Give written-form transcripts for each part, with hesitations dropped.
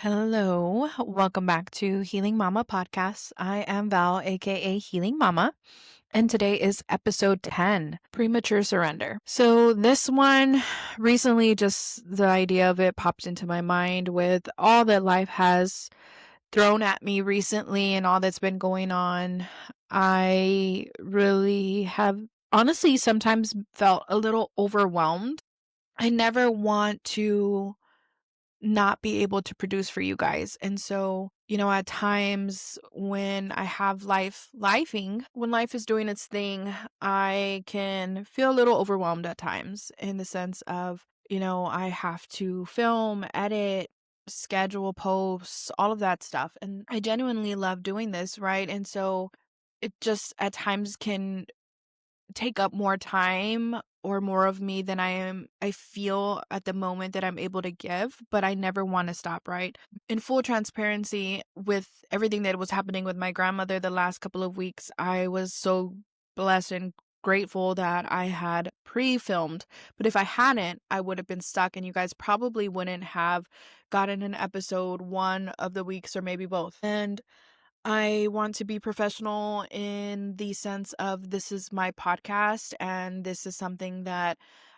Hello, welcome back to Healing Mama Podcast. I am Val, aka Healing Mama, and today is episode 10, Premature Surrender. So, this one recently, just the idea of it popped into my mind with all that life has thrown at me recently and all that's been going on. I really have honestly sometimes felt a little overwhelmed. I never want to not be able to produce for you guys. And so, at times when I have lifing, when life is doing its thing, I can feel a little overwhelmed at times in the sense of, I have to film, edit, schedule posts, all of that stuff. And I genuinely love doing this, right? And so it just at times can take up more time or more of me than I feel at the moment that I'm able to give, but I never want to stop, right? In full transparency, with everything that was happening with my grandmother the last couple of weeks, I was so blessed and grateful that I had pre-filmed. But if I hadn't, I would have been stuck and you guys probably wouldn't have gotten an episode one of the weeks or maybe both. And I want to be professional in the sense of this is my podcast and this is something that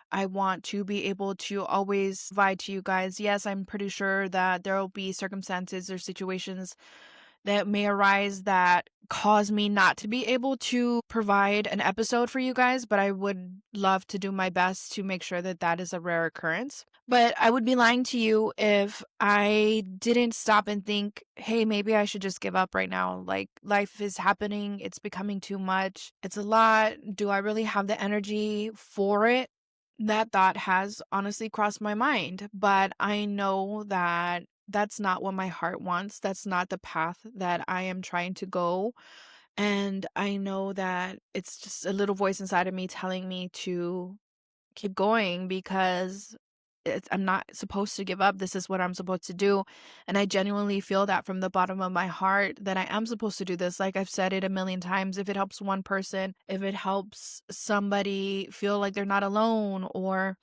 I want to be able to always provide to you guys. Yes, I'm pretty sure that there will be circumstances or situations that may arise that cause me not to be able to provide an episode for you guys, but I would love to do my best to make sure that that is a rare occurrence. But I would be lying to you if I didn't stop and think, hey, maybe I should just give up right now. Like, life is happening, it's becoming too much, it's a lot. Do I really have the energy for it? That thought has honestly crossed my mind, but I know that that's not what my heart wants. That's not the path that I am trying to go. And I know that it's just a little voice inside of me telling me to keep going because I'm not supposed to give up. This is what I'm supposed to do. And I genuinely feel that from the bottom of my heart that I am supposed to do this. Like I've said it a million times. If it helps one person, if it helps somebody feel like they're not alone, or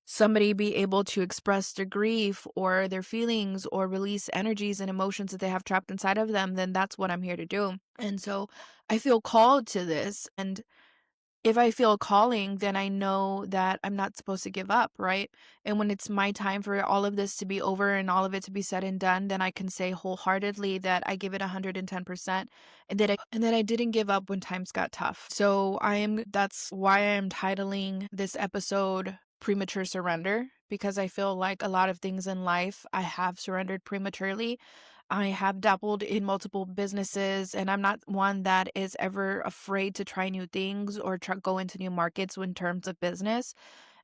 somebody be able to express their grief or their feelings or release energies and emotions that they have trapped inside of them, then that's what I'm here to do. And so I feel called to this. And if I feel a calling, then I know that I'm not supposed to give up, right? And when it's my time for all of this to be over and all of it to be said and done, then I can say wholeheartedly that I give it 110% and that I didn't give up when times got tough. So that's why I am titling this episode Premature Surrender, because I feel like a lot of things in life I have surrendered prematurely. I have dabbled in multiple businesses, and I'm not one that is ever afraid to try new things or go into new markets in terms of business.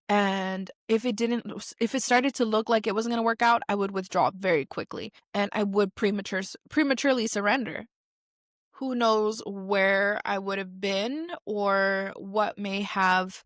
And if it started to look like it wasn't going to work out, I would withdraw very quickly and I would prematurely surrender. Who knows where I would have been or what may have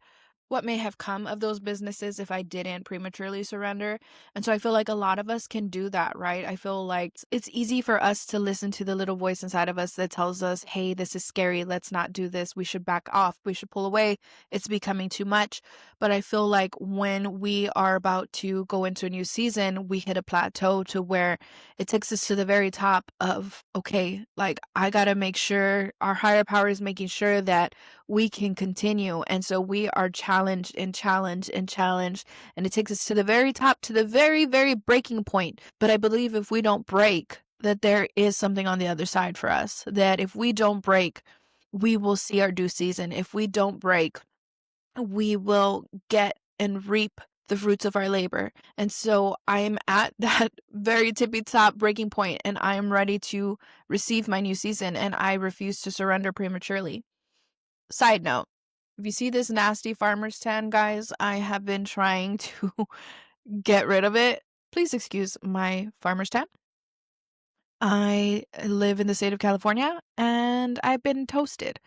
come of those businesses if I didn't prematurely surrender. And so I feel like a lot of us can do that, right? I feel like it's easy for us to listen to the little voice inside of us that tells us, hey, this is scary. Let's not do this. We should back off. We should pull away. It's becoming too much. But I feel like when we are about to go into a new season, we hit a plateau to where it takes us to the very top of, okay, like I got to make sure our higher power is making sure that we can continue. And so we are challenged and challenged and challenged. And it takes us to the very top, to the very, very breaking point. But I believe if we don't break, that there is something on the other side for us. That if we don't break, we will see our due season. If we don't break, we will get and reap the fruits of our labor. And so I am at that very tippy top breaking point, and I am ready to receive my new season, and I refuse to surrender prematurely. Side note, if you see this nasty farmer's tan, guys, I have been trying to get rid of it. Please excuse my farmer's tan. I live in the state of California and I've been toasted.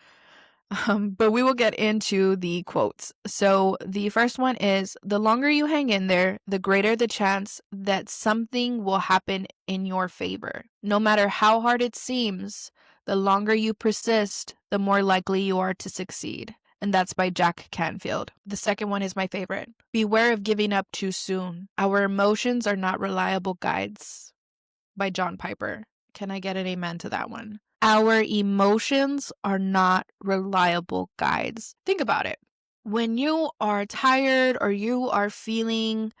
But we will get into the quotes. So the first one is, the longer you hang in there, the greater the chance that something will happen in your favor. No matter how hard it seems, the longer you persist, the more likely you are to succeed. And that's by Jack Canfield. The second one is my favorite. Beware of giving up too soon. Our emotions are not reliable guides. by John Piper. Can I get an amen to that one? Our emotions are not reliable guides. Think about it. When you are tired or you are feeling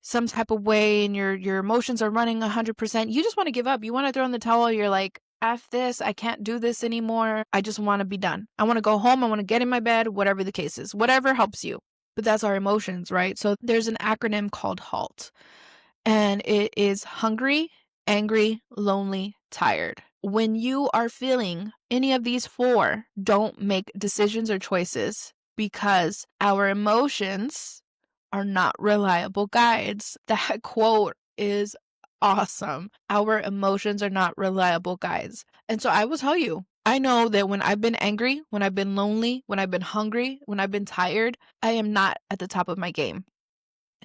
some type of way and your emotions are running 100%, you just want to give up. You want to throw in the towel. You're like, F this, I can't do this anymore. I just want to be done. I want to go home. I want to get in my bed, whatever the case is, whatever helps you. But that's our emotions, right? So there's an acronym called HALT, and it is hungry, angry, lonely, tired. When you are feeling any of these four, don't make decisions or choices, because our emotions are not reliable guides. That quote is awesome. Our emotions are not reliable guides. And so I will tell you, I know that when I've been angry, when I've been lonely, when I've been hungry, when I've been tired, I am not at the top of my game.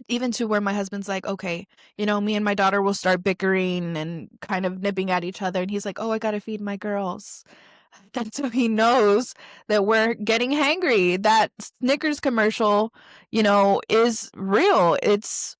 Even to where my husband's like, okay, me and my daughter will start bickering and kind of nipping at each other. And he's like, oh, I got to feed my girls. And so he knows that we're getting hangry. That Snickers commercial, is real. It's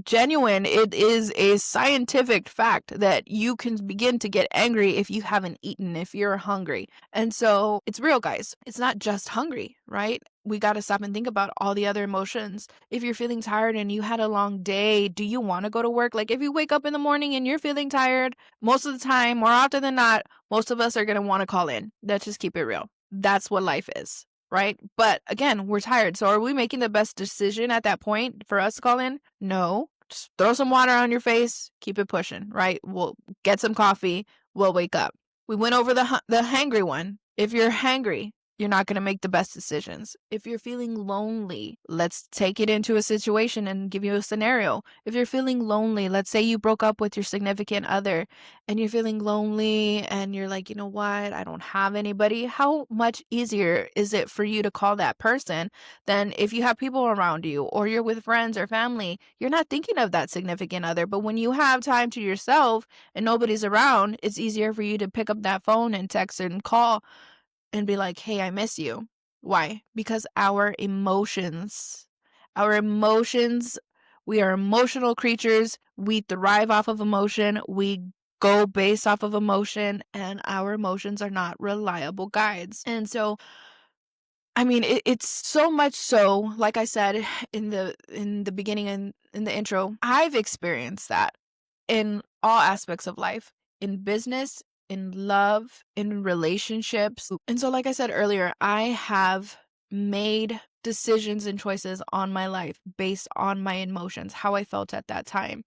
genuine. It is a scientific fact that you can begin to get angry if you haven't eaten, if you're hungry. And so it's real, guys. It's not just hungry, right? We got to stop and think about all the other emotions. If you're feeling tired and you had a long day, do you want to go to work? Like if you wake up in the morning and you're feeling tired, most of the time, more often than not, most of us are going to want to call in. Let's just keep it real. That's what life is. Right? But again, we're tired. So are we making the best decision at that point for us to call in? No. Just throw some water on your face, keep it pushing, right? We'll get some coffee, we'll wake up. We went over the hangry one. If you're hangry, you're not going to make the best decisions. If you're feeling lonely, let's take it into a situation and give you a scenario. If you're feeling lonely, let's say you broke up with your significant other and you're feeling lonely and you're like, you know what, I don't have anybody. How much easier is it for you to call that person than if you have people around you or you're with friends or family? You're not thinking of that significant other. But when you have time to yourself and nobody's around, it's easier for you to pick up that phone and text and call and be like, hey, I miss you. Why? Because our emotions, we are emotional creatures. We thrive off of emotion. We go based off of emotion, and our emotions are not reliable guides. And so, I mean, it's so much so, like I said in the beginning and in the intro, I've experienced that in all aspects of life, in business, in love, in relationships. And so, like I said earlier, I have made decisions and choices on my life based on my emotions, how I felt at that time.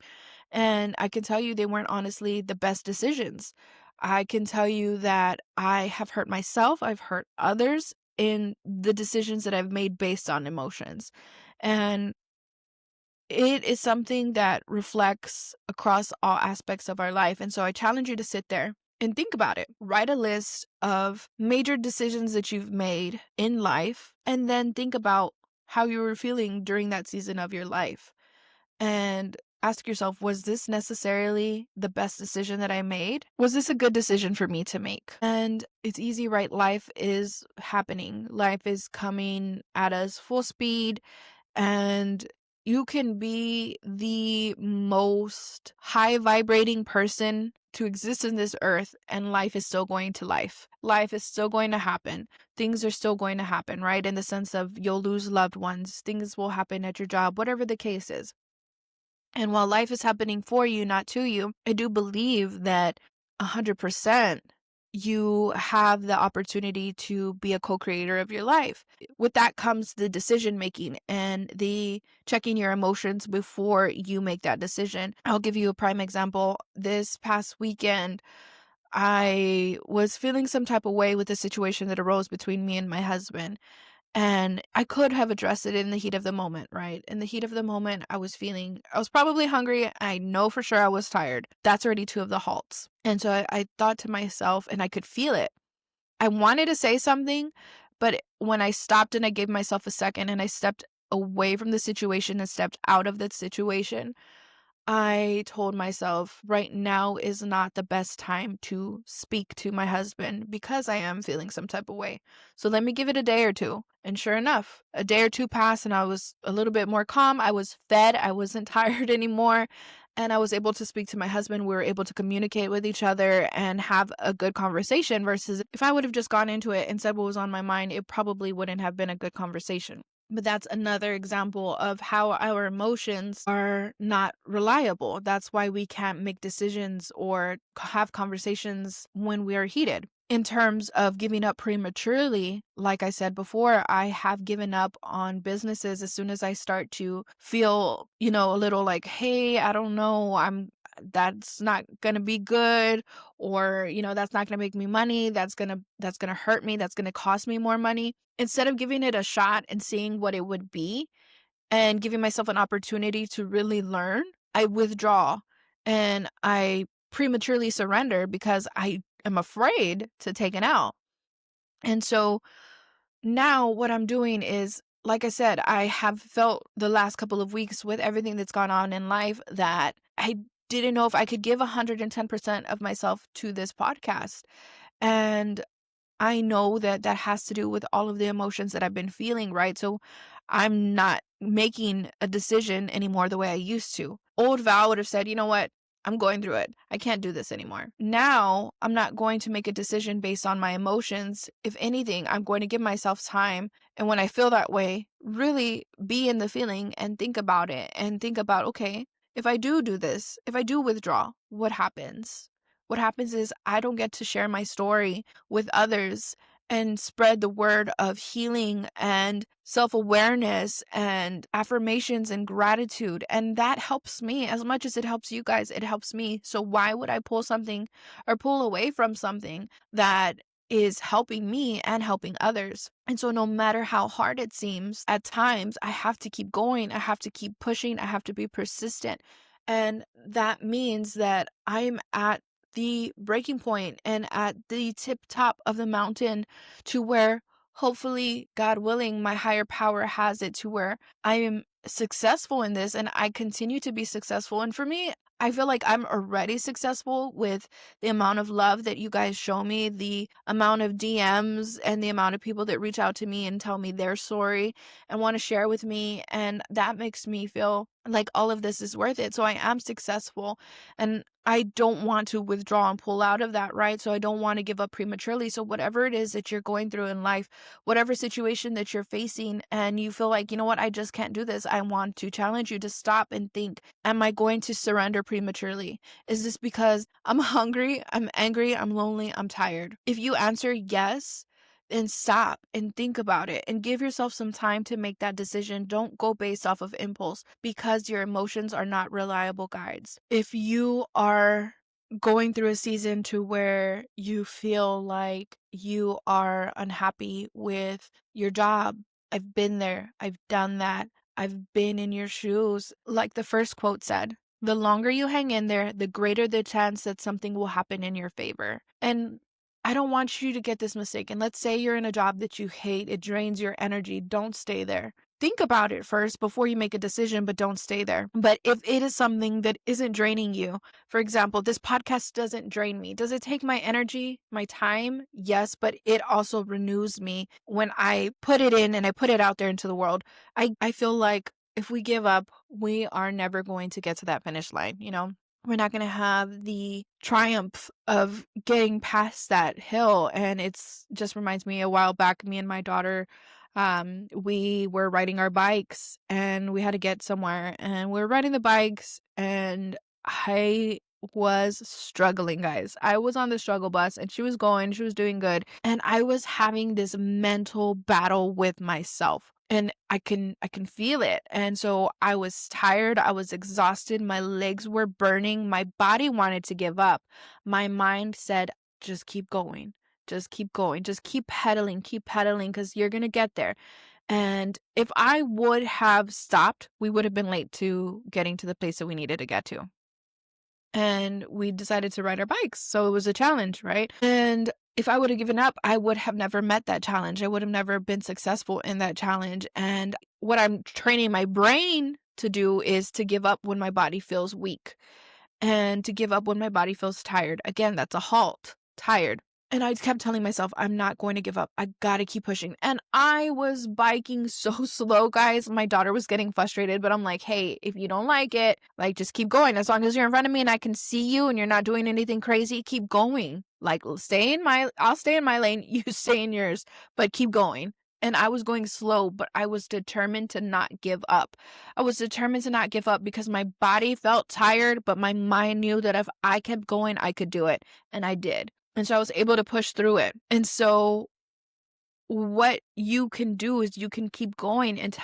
And I can tell you they weren't honestly the best decisions. I can tell you that I have hurt myself, I've hurt others in the decisions that I've made based on emotions. And it is something that reflects across all aspects of our life. And so I challenge you to sit there and think about it. Write a list of major decisions that you've made in life, and then think about how you were feeling during that season of your life. And ask yourself, was this necessarily the best decision that I made? Was this a good decision for me to make? And it's easy, right? Life is happening. Life is coming at us full speed, and you can be the most high vibrating person to exist in this earth, and life is still going to life. Life is still going to happen. Things are still going to happen, right? In the sense of you'll lose loved ones, things will happen at your job, whatever the case is. And while life is happening for you, not to you, I do believe that 100% you have the opportunity to be a co-creator of your life. With that comes the decision making and the checking your emotions before you make that decision. I'll give you a prime example. This past weekend, I was feeling some type of way with a situation that arose between me and my husband. And I could have addressed it in the heat of the moment, right? In the heat of the moment, I was probably hungry. I know for sure I was tired. That's already two of the halts. And so I thought to myself, and I could feel it. I wanted to say something, but when I stopped and I gave myself a second and I stepped away from the situation and stepped out of the situation, I told myself right now is not the best time to speak to my husband because I am feeling some type of way. So let me give it a day or two. And sure enough, a day or two passed and I was a little bit more calm. I was fed. I wasn't tired anymore. and I was able to speak to my husband. We were able to communicate with each other and have a good conversation, versus if I would have just gone into it and said what was on my mind, it probably wouldn't have been a good conversation. But that's another example of how our emotions are not reliable. That's why we can't make decisions or have conversations when we are heated. In terms of giving up prematurely, like I said before, I have given up on businesses as soon as I start to feel, a little like, hey, I don't know, that's not going to be good, or that's not going to make me money, that's going to hurt me, that's going to cost me more money. Instead of giving it a shot and seeing what it would be and giving myself an opportunity to really learn, I withdraw and I prematurely surrender because I am afraid to take an L. And so now what I'm doing is, like I said, I have felt the last couple of weeks with everything that's gone on in life that I didn't know if I could give 110% of myself to this podcast. And I know that that has to do with all of the emotions that I've been feeling, right? So I'm not making a decision anymore the way I used to. Old Val would have said, you know what? I'm going through it. I can't do this anymore. Now I'm not going to make a decision based on my emotions. If anything, I'm going to give myself time. And when I feel that way, really be in the feeling and think about it and think about, okay, if I do this, if I do withdraw, what happens? What happens is I don't get to share my story with others and spread the word of healing and self-awareness and affirmations and gratitude. And that helps me as much as it helps you guys. It helps me. So why would I pull something or pull away from something that is helping me and helping others? And so no matter how hard it seems, at times I have to keep going. I have to keep pushing. I have to be persistent. And that means that I'm at the breaking point and at the tip top of the mountain, to where hopefully, God willing, my higher power has it to where I am successful in this and I continue to be successful. And for me, I feel like I'm already successful with the amount of love that you guys show me, the amount of DMs and the amount of people that reach out to me and tell me their story and want to share with me. And that makes me feel like all of this is worth it. So I am successful. And I don't want to withdraw and pull out of that, right? So I don't want to give up prematurely. So whatever it is that you're going through in life, whatever situation that you're facing, and you feel like, you know what, I just can't do this, I want to challenge you to stop and think, am I going to surrender prematurely? Is this because I'm hungry, I'm angry, I'm lonely, I'm tired? If you answer yes, and stop and think about it and give yourself some time to make that decision. Don't go based off of impulse, because your emotions are not reliable guides. If you are going through a season to where you feel like you are unhappy with your job, I've been there, I've done that. I've been in your shoes. Like the first quote said, the longer you hang in there, the greater the chance that something will happen in your favor. And I don't want you to get this mistaken. Let's say you're in a job that you hate, it drains your energy. Don't stay there. Think about it first before you make a decision, but don't stay there. But if it is something that isn't draining you, for example, this podcast doesn't drain me. Does it take my energy, my time? Yes, but it also renews me when I put it in and I put it out there into the world. I feel like if we give up, we are never going to get to that finish line, We're not going to have the triumph of getting past that hill. And it's just reminds me, a while back, me and my daughter, we were riding our bikes and we had to get somewhere, and we were riding the bikes and I was struggling, guys. I was on the struggle bus and she was doing good. And I was having this mental battle with myself. And I can feel it. And so I was tired, I was exhausted, my legs were burning, my body wanted to give up. My mind said, just keep going. Just keep going. Just keep pedaling because you're going to get there. And if I would have stopped, we would have been late to getting to the place that we needed to get to. And we decided to ride our bikes. So it was a challenge, right? And if I would have given up, I would have never met that challenge. I would have never been successful in that challenge. And what I'm training my brain to do is to give up when my body feels weak and to give up when my body feels tired. Again, that's a halt, tired. And I kept telling myself, I'm not going to give up. I gotta keep pushing. And I was biking so slow, guys. My daughter was getting frustrated, but I'm like, hey, if you don't like it, like, just keep going. As long as you're in front of me and I can see you and you're not doing anything crazy, keep going. Like, I'll stay in my lane, you stay in yours, but keep going. And I was going slow, but I was determined to not give up. I was determined to not give up because my body felt tired, but my mind knew that if I kept going, I could do it. And I did. And so I was able to push through it. And so what you can do is you can keep going and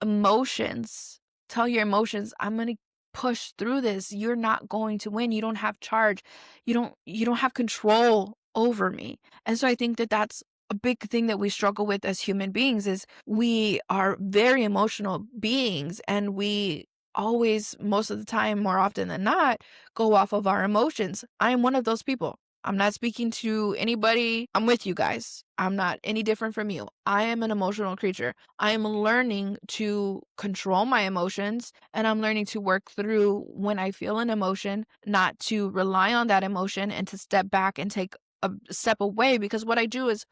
emotions, tell your emotions, I'm going to push through this. You're not going to win. You don't have charge. You don't have control over me. And so I think that that's a big thing that we struggle with as human beings is we are very emotional beings, and we always, most of the time, more often than not, go off of our emotions. I am one of those people. I'm not speaking to anybody. I'm with you guys. I'm not any different from you. I am an emotional creature. I am learning to control my emotions, and I'm learning to work through when I feel an emotion, not to rely on that emotion and to step back and take a step away. Because what I do is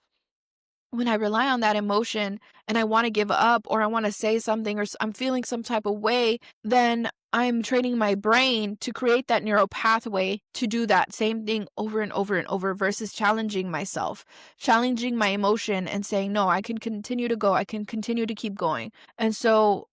when I rely on that emotion and I want to give up or I want to say something or I'm feeling some type of way, then I'm training my brain to create that neural pathway to do that same thing over and over and over versus challenging myself, challenging my emotion and saying, no, I can continue to go. I can continue to keep going. And so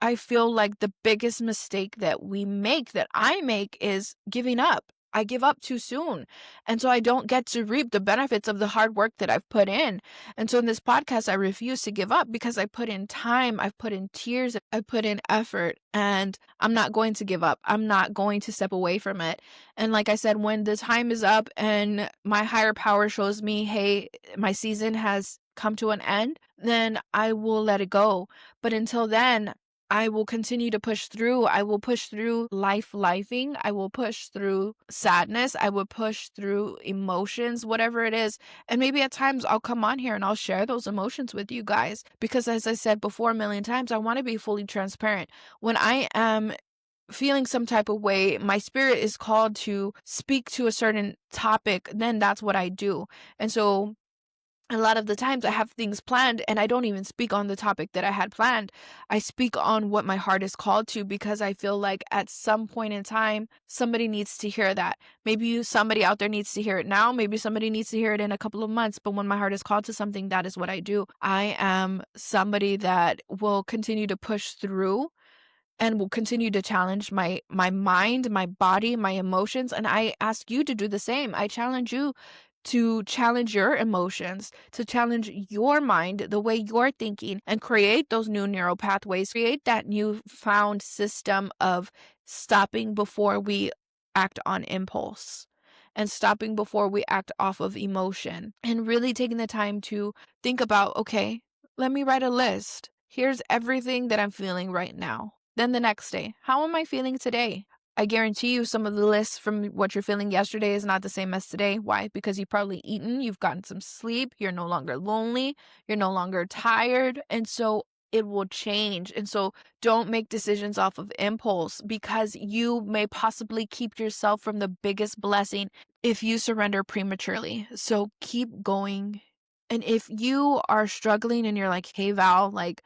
I feel like the biggest mistake that we make, that I make, is giving up. I give up too soon. And so I don't get to reap the benefits of the hard work that I've put in. And so in this podcast, I refuse to give up because I put in time, I've put in tears, I put in effort, and I'm not going to give up. I'm not going to step away from it. And like I said, when the time is up and my higher power shows me, hey, my season has come to an end, then I will let it go. But until then, I will continue to push through. I will push through lifing. I will push through sadness. I will push through emotions, whatever it is. And maybe at times I'll come on here and I'll share those emotions with you guys. Because as I said before a million times, I want to be fully transparent. When I am feeling some type of way, my spirit is called to speak to a certain topic, then that's what I do. And so a lot of the times I have things planned and I don't even speak on the topic that I had planned. I speak on what my heart is called to because I feel like at some point in time, somebody needs to hear that. Maybe somebody out there needs to hear it now. Maybe somebody needs to hear it in a couple of months. But when my heart is called to something, that is what I do. I am somebody that will continue to push through and will continue to challenge my mind, my body, my emotions, and I ask you to do the same. I challenge you to challenge your emotions, to challenge your mind, the way you're thinking, and create those new neural pathways, create that newfound system of stopping before we act on impulse and stopping before we act off of emotion, and really taking the time to think about, okay, let me write a list. Here's everything that I'm feeling right now. Then the next day, how am I feeling today? I guarantee you some of the lists from what you're feeling yesterday is not the same as today. Why? Because you've probably eaten, you've gotten some sleep, you're no longer lonely, you're no longer tired. And so it will change. And so don't make decisions off of impulse because you may possibly keep yourself from the biggest blessing if you surrender prematurely. So keep going. And if you are struggling and you're like, hey, Val, like,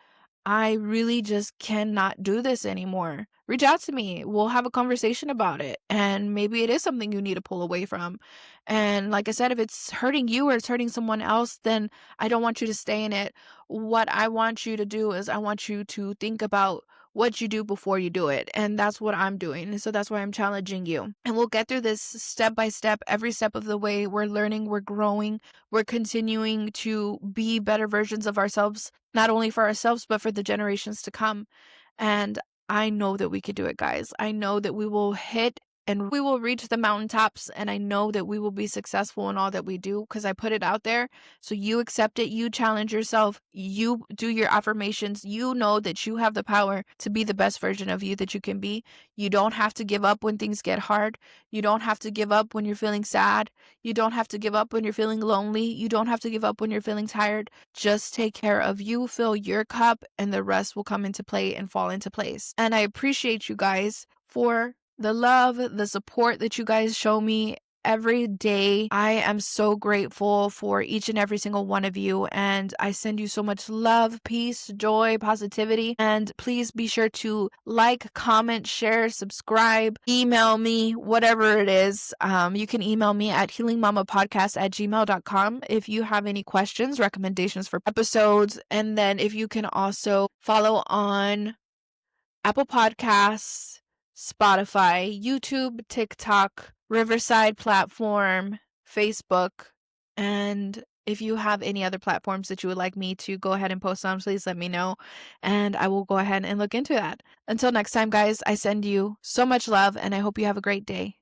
I really just cannot do this anymore, reach out to me. We'll have a conversation about it. And maybe it is something you need to pull away from. And like I said, if it's hurting you or it's hurting someone else, then I don't want you to stay in it. What I want you to do is I want you to think about what you do before you do it. And that's what I'm doing. And so that's why I'm challenging you. And we'll get through this step by step, every step of the way. We're learning, we're growing, we're continuing to be better versions of ourselves, not only for ourselves, but for the generations to come. And I know that we can do it, guys. I know that we will hit and we will reach the mountaintops. And I know that we will be successful in all that we do because I put it out there. So you accept it. You challenge yourself. You do your affirmations. You know that you have the power to be the best version of you that you can be. You don't have to give up when things get hard. You don't have to give up when you're feeling sad. You don't have to give up when you're feeling lonely. You don't have to give up when you're feeling tired. Just take care of you, fill your cup, and the rest will come into play and fall into place. And I appreciate you guys for the love, the support that you guys show me every day. I am so grateful for each and every single one of you, and I send you so much love, peace, joy, positivity. And please be sure to like, comment, share, subscribe, email me, whatever it is. You can email me at healingmamapodcast@gmail.com if you have any questions, recommendations for episodes. And then if you can also follow on Apple Podcasts, Spotify, YouTube, TikTok, Riverside platform, Facebook, and if you have any other platforms that you would like me to go ahead and post on, please let me know, and I will go ahead and look into that. Until next time, guys, I send you so much love, and I hope you have a great day.